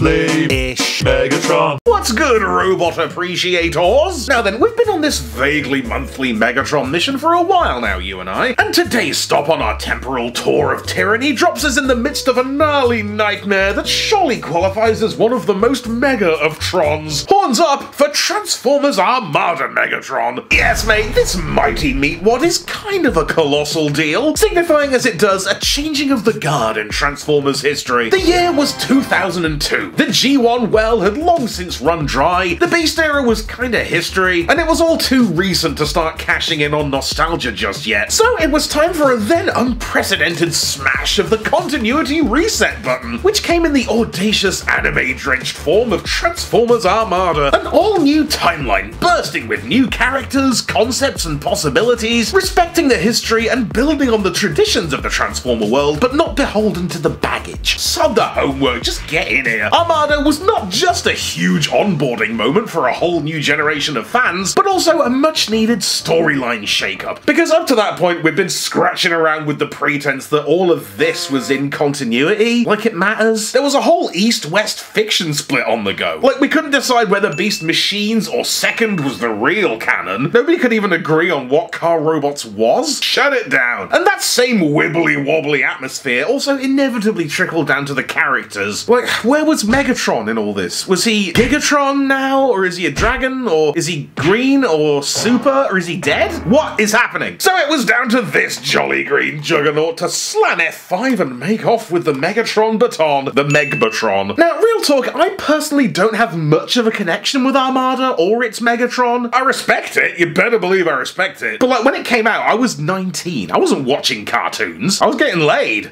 monthly-ish Megatron. What's good, robot appreciators? Now then, we've been on this vaguely monthly Megatron mission for a while now, you and I, and today's stop on our temporal tour of tyranny drops us in the midst of a gnarly nightmare that surely qualifies as one of the most mega of Trons. Horns up for Transformers Armada Megatron. Yes, mate, this mighty meatwad is kind of a colossal deal, signifying as it does a changing of the guard in Transformers history. The year was 2002. The G1 well had long since run dry, the Beast era was kinda history, and it was all too recent to start cashing in on nostalgia just yet. So it was time for a then unprecedented smash of the continuity reset button, which came in the audacious anime-drenched form of Transformers Armada, an all-new timeline bursting with new characters, concepts, and possibilities, respecting the history and building on the traditions of the Transformer world, but not beholden to the baggage. Sod the homework, just get in here. Armada was not just a huge onboarding moment for a whole new generation of fans, but also a much-needed storyline shakeup. Because up to that point, we'd been scratching around with the pretense that all of this was in continuity, like it matters. There was a whole East-West fiction split on the go. Like, we couldn't decide whether Beast Machines or Second was the real canon. Nobody could even agree on what Car Robots was. Shut it down. And that same wibbly-wobbly atmosphere also inevitably trickled down to the characters. Like, where was Megatron in all this? Was he Gigatron now? Or is he a dragon? Or is he green? Or super? Or is he dead? What is happening? So it was down to this jolly green juggernaut to slam F5 and make off with the Megatron baton, the Megbatron. Now, real talk, I personally don't have much of a connection with Armada or its Megatron. I respect it, you better believe I respect it. But like, when it came out, I was 19. I wasn't watching cartoons. I was getting laid.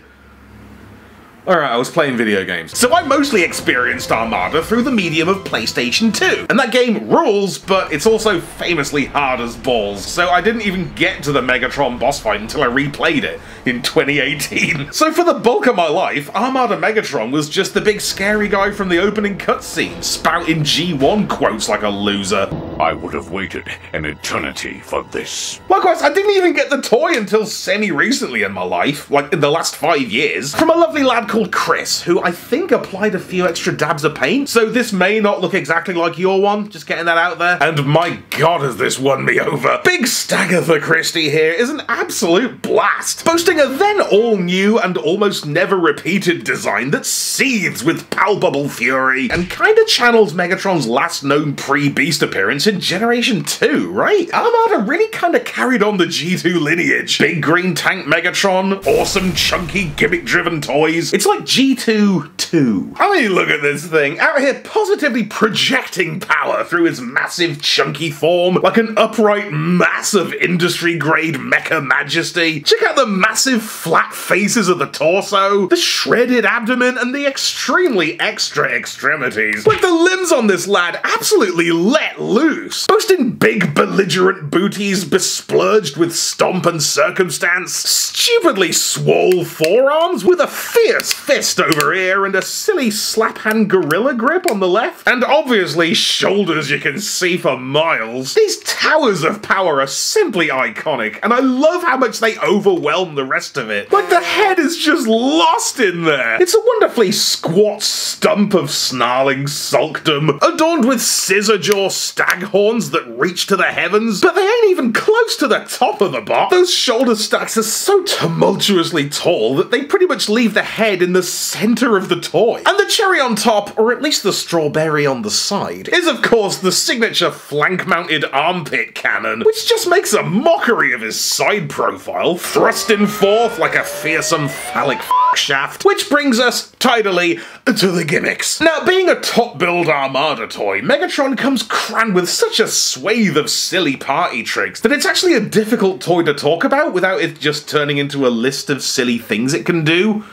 Alright, I was playing video games. So I mostly experienced Armada through the medium of PlayStation 2. And that game rules, but it's also famously hard as balls. So I didn't even get to the Megatron boss fight until I replayed it in 2018. So for the bulk of my life, Armada Megatron was just the big scary guy from the opening cutscene, spouting G1 quotes like a loser. I would have waited an eternity for this. Likewise, I didn't even get the toy until semi-recently in my life, like in the last 5 years, from a lovely lad called Chris, who I think applied a few extra dabs of paint, so this may not look exactly like your one, just getting that out there. And my god, has this won me over. Big Stagatha Christie here is an absolute blast, boasting a then all-new and almost never repeated design that seethes with palpable fury, and kinda channels Megatron's last known pre-Beast appearance in Generation 2, right? Armada really kinda carried on the G2 lineage. Big green tank Megatron, awesome chunky gimmick-driven toys. It's like G2 2. I mean, look at this thing, out here positively projecting power through his massive chunky form, like an upright mass of industry-grade mecha majesty. Check out the massive flat faces of the torso, the shredded abdomen, and the extremely extra extremities. Like, the limbs on this lad absolutely let loose, boasting big belligerent booties besplurged with stomp and circumstance, stupidly swole forearms with a fierce fist over here and a silly slap-hand gorilla grip on the left, and obviously shoulders you can see for miles. These towers of power are simply iconic, and I love how much they overwhelm the rest of it. Like, the head is just lost in there. It's a wonderfully squat stump of snarling sulkdom, adorned with scissor-jaw stag horns that reach to the heavens, but they ain't even close to the top of the bot. Those shoulder stacks are so tumultuously tall that they pretty much leave the head in the center of the toy. And the cherry on top, or at least the strawberry on the side, is of course the signature flank-mounted armpit cannon, which just makes a mockery of his side profile, thrusting forth like a fearsome phallic shaft. Which brings us, tidily, to the gimmicks. Now, being a top-build Armada toy, Megatron comes crammed with such a swathe of silly party tricks that it's actually a difficult toy to talk about without it just turning into a list of silly things it can do.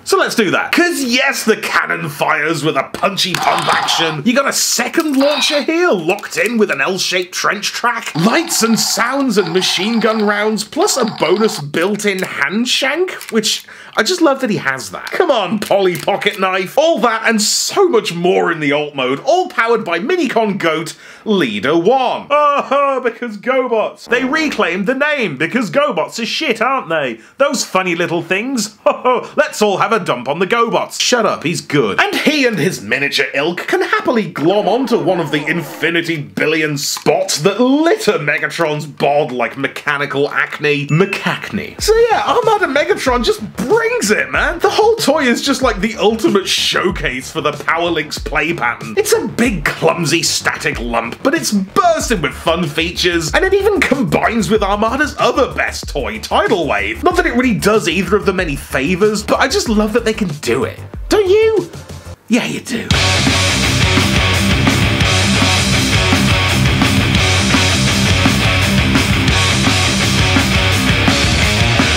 So let's do that. Cause yes, the cannon fires with a punchy pump action. You got a second launcher here, locked in with an L-shaped trench track. Lights and sounds and machine gun rounds, plus a bonus built-in hand shank, which I just love that he has that. Come on, Polly Pocket Knife. All that and so much more in the alt mode, all powered by Minicon Goat Leader 1. Oh, because GoBots. They reclaimed the name, because GoBots are shit, aren't they? Those funny little things. Let's all have have a dump on the GoBots. Shut up, he's good. And he and his miniature ilk can happily glom onto one of the infinity billion spots that litter Megatron's bod like mechanical acne. McAcne. So yeah, Armada Megatron just brings it, man. The whole toy is just like the ultimate showcase for the Powerlinks play pattern. It's a big, clumsy, static lump, but it's bursting with fun features, and it even combines with Armada's other best toy, Tidal Wave. Not that it really does either of them any favors, but I just love that they can do it. Don't you? Yeah, you do.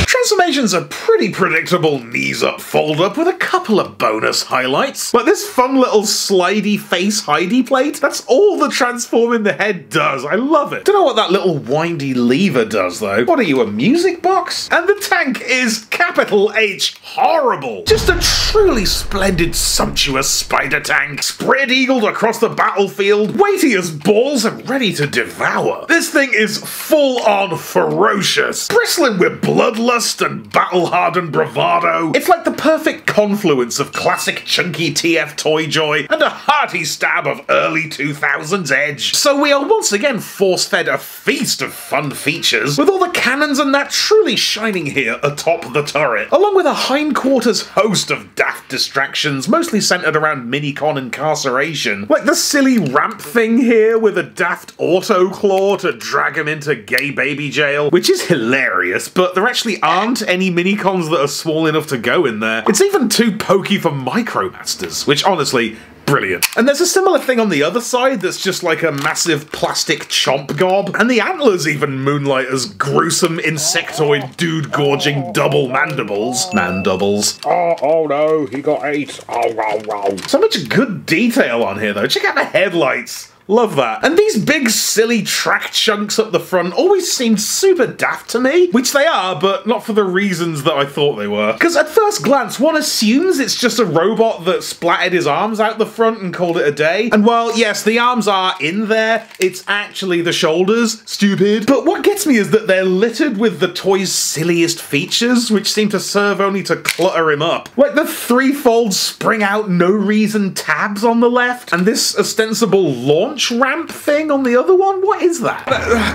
Transformation's a pretty predictable knees-up fold-up with a couple of bonus highlights. Like this fun little slidey face hidey plate, that's all the transforming the head does. I love it. Don't know what that little windy lever does though. What are you, a music box? And the tank is capital H horrible. Just a truly splendid, sumptuous spider tank, spread-eagled across the battlefield, weighty as balls and ready to devour. This thing is full-on ferocious, bristling with bloodlust and battle-hardened bravado. It's like the perfect confluence of classic chunky TF toy joy and a hearty stab of early 2000s edge. So we are once again force-fed a feast of fun features, with all the cannons and that truly shining here atop the turret, along with a hindquarters host of daft distractions, mostly centered around Minicon incarceration, like the silly ramp thing here with a daft auto claw to drag him into gay baby jail, which is hilarious, but there actually aren't any Minicons that are small enough to go in there. It's even too pokey for Micromasters, which honestly, brilliant. And there's a similar thing on the other side that's just like a massive plastic chomp gob, and the antlers even moonlight as gruesome insectoid dude-gorging double mandibles. Mandibles. Oh no, he got 8. Oh. So much good detail on here though. Check out the headlights. Love that. And these big silly track chunks up the front always seemed super daft to me, which they are, but not for the reasons that I thought they were. Because at first glance, one assumes it's just a robot that splattered his arms out the front and called it a day. And while, yes, the arms are in there, it's actually the shoulders. Stupid. But what gets me is that they're littered with the toy's silliest features, which seem to serve only to clutter him up. Like the threefold spring out no reason tabs on the left, and this ostensible launch ramp thing on the other one? What is that?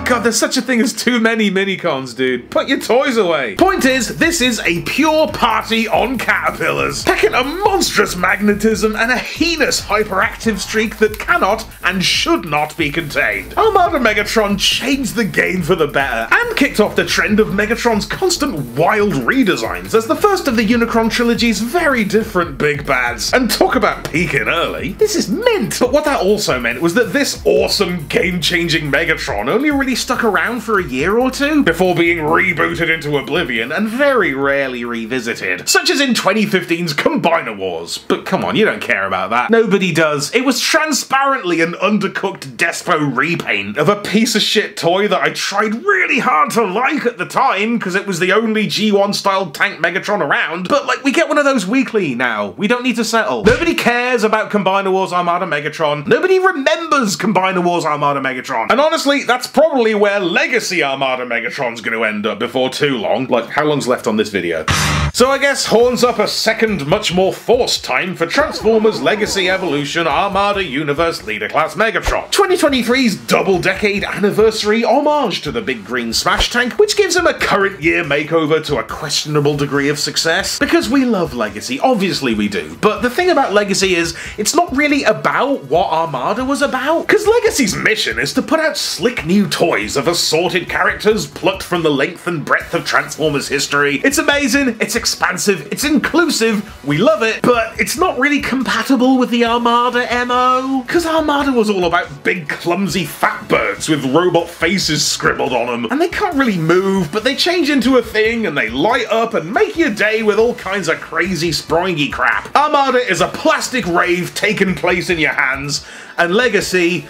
God, there's such a thing as too many Minicons, dude. Put your toys away. Point is, this is a pure party on caterpillars, packing a monstrous magnetism and a heinous hyperactive streak that cannot and should not be contained. Armada Megatron changed the game for the better and kicked off the trend of Megatron's constant wild redesigns as the first of the Unicron trilogy's very different big bads. And talk about peaking early. This is mint. But what that also meant was that this awesome game-changing Megatron only really stuck around for a year or two before being rebooted into oblivion and very rarely revisited, such as in 2015's Combiner Wars. But come on, you don't care about that. Nobody does. It was transparently an undercooked Despo repaint of a piece of shit toy that I tried really hard to like at the time because it was the only G1 style tank Megatron around, but like we get one of those weekly now. We don't need to settle. Nobody cares about Combiner Wars Armada Megatron. Nobody remembers Combiner Wars Armada Megatron. And honestly, that's probably where Legacy Armada Megatron's going to end up before too long. Like, how long's left on this video? So I guess horns up a second, much more forced time for Transformers Legacy Evolution Armada Universe Leader Class Megatron. 2023's double-decade anniversary homage to the big green smash tank, which gives him a current year makeover to a questionable degree of success. Because we love Legacy, obviously we do. But the thing about Legacy is, it's not really about what Armada was about. Because Legacy's mission is to put out slick new toys of assorted characters plucked from the length and breadth of Transformers history. It's amazing, it's expansive, it's inclusive, we love it, but it's not really compatible with the Armada MO. Because Armada was all about big clumsy fat birds with robot faces scribbled on them, and they can't really move, but they change into a thing and they light up and make your day with all kinds of crazy springy crap. Armada is a plastic rave taking place in your hands, and Legacy,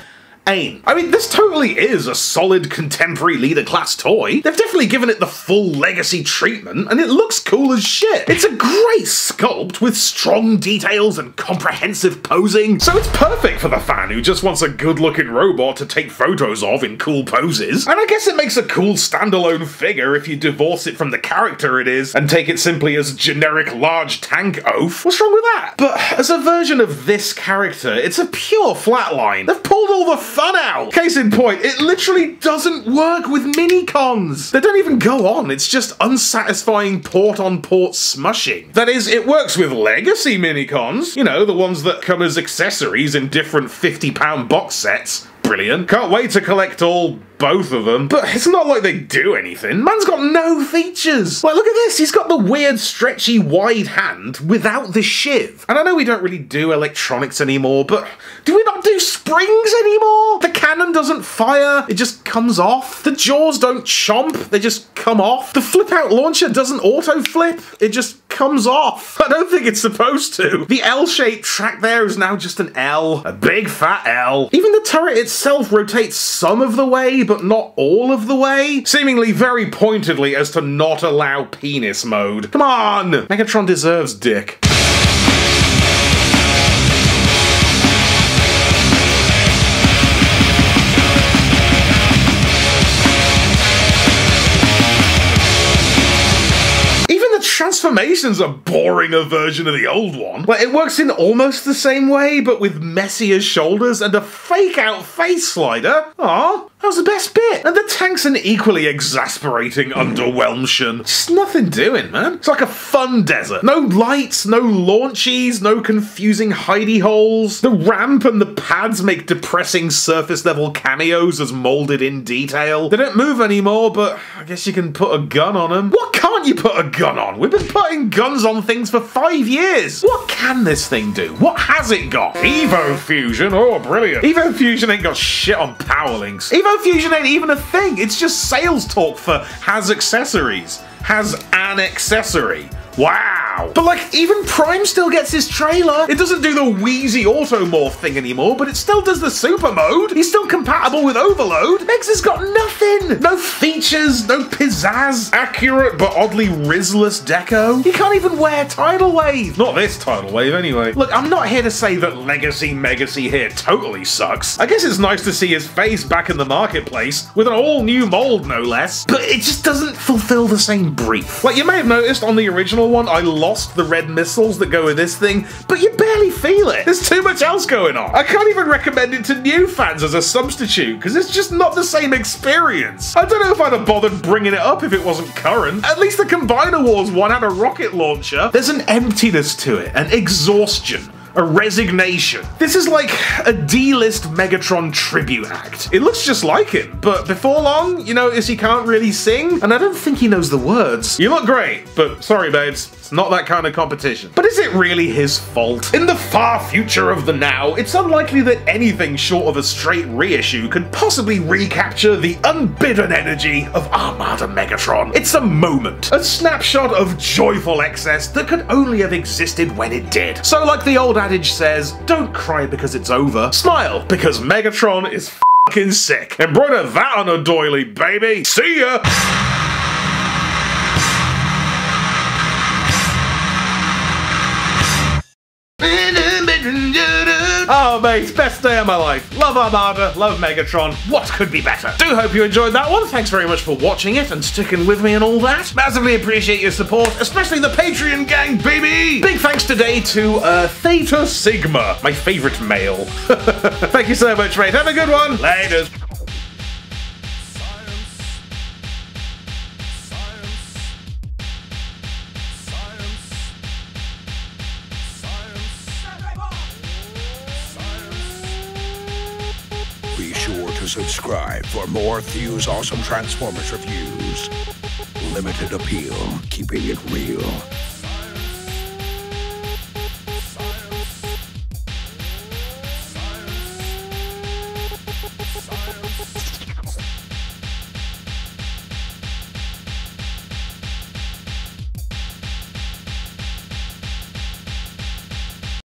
ain't. I mean, this totally is a solid contemporary leader class toy. They've definitely given it the full legacy treatment, and it looks cool as shit. It's a great sculpt with strong details and comprehensive posing, so it's perfect for the fan who just wants a good-looking robot to take photos of in cool poses. And I guess it makes a cool standalone figure if you divorce it from the character it is and take it simply as generic large tank oaf. What's wrong with that? But as a version of this character, it's a pure flatline. They've pulled all the fun out. Case in point, it literally doesn't work with mini-cons. They don't even go on, it's just unsatisfying port-on-port smushing. That is, it works with legacy mini-cons, you know, the ones that come as accessories in different £50 box sets. Brilliant. Can't wait to collect both of them. But it's not like they do anything. Man's got no features. Like, look at this. He's got the weird, stretchy, wide hand without the shiv. And I know we don't really do electronics anymore, but do we not do springs anymore? The cannon doesn't fire. It just comes off. The jaws don't chomp. They just come off. The flip-out launcher doesn't auto-flip. It just comes off. I don't think it's supposed to. The L-shaped track there is now just an L. A big fat L. Even the turret itself rotates some of the way, but not all of the way, seemingly very pointedly as to not allow penis mode. Come on! Megatron deserves dick. Transformations are boring a version of the old one. Like, it works in almost the same way, but with messier shoulders and a fake-out face slider. Aw, that was the best bit. And the tank's an equally exasperating underwhelmation. Just nothing doing, man. It's like a fun desert. No lights, no launchies, no confusing hidey holes. The ramp and the pads make depressing surface-level cameos as molded in detail. They don't move anymore, but I guess you can put a gun on them. What can't you put a gun on? We've been putting guns on things for 5 years. What can this thing do? What has it got? Evo Fusion? Oh, brilliant. Evo Fusion ain't got shit on power links. Evo Fusion ain't even a thing. It's just sales talk for has accessories. Has an accessory. Wow. But like, even Prime still gets his trailer. It doesn't do the wheezy automorph thing anymore, but it still does the super mode. He's still compatible with Overload. Megs has got nothing. No features, no pizzazz, accurate but oddly rizzless deco. He can't even wear Tidal Wave. Not this Tidal Wave anyway. Look, I'm not here to say that Legacy Megacy here totally sucks. I guess it's nice to see his face back in the marketplace with an all new mold, no less, but it just doesn't fulfill the same brief. Like, you may have noticed on the original one, I lost the red missiles that go with this thing, but you barely feel it. There's too much else going on. I can't even recommend it to new fans as a substitute, because it's just not the same experience. I don't know if I'd have bothered bringing it up if it wasn't current. At least the Combiner Wars one had a rocket launcher. There's an emptiness to it, an exhaustion. A resignation. This is like a D-list Megatron tribute act. It looks just like him, but before long, you notice he can't really sing, and I don't think he knows the words. You look great, but sorry babes, it's not that kind of competition. But is it really his fault? In the far future of the now, it's unlikely that anything short of a straight reissue could possibly recapture the unbidden energy of Armada Megatron. It's a moment, a snapshot of joyful excess that could only have existed when it did. So like the old adage says, don't cry because it's over, smile because Megatron is f***ing sick. Embroider that on a doily, baby. See ya! Oh mate, best day of my life. Love Armada, love Megatron. What could be better? Do hope you enjoyed that one. Thanks very much for watching it and sticking with me and all that. Massively appreciate your support, especially the Patreon gang, baby! Big thanks today to Theta Sigma, my favorite male. Thank you so much, mate. Have a good one. Laters. Be sure to subscribe for more Thew's awesome Transformers reviews. Limited appeal, keeping it real.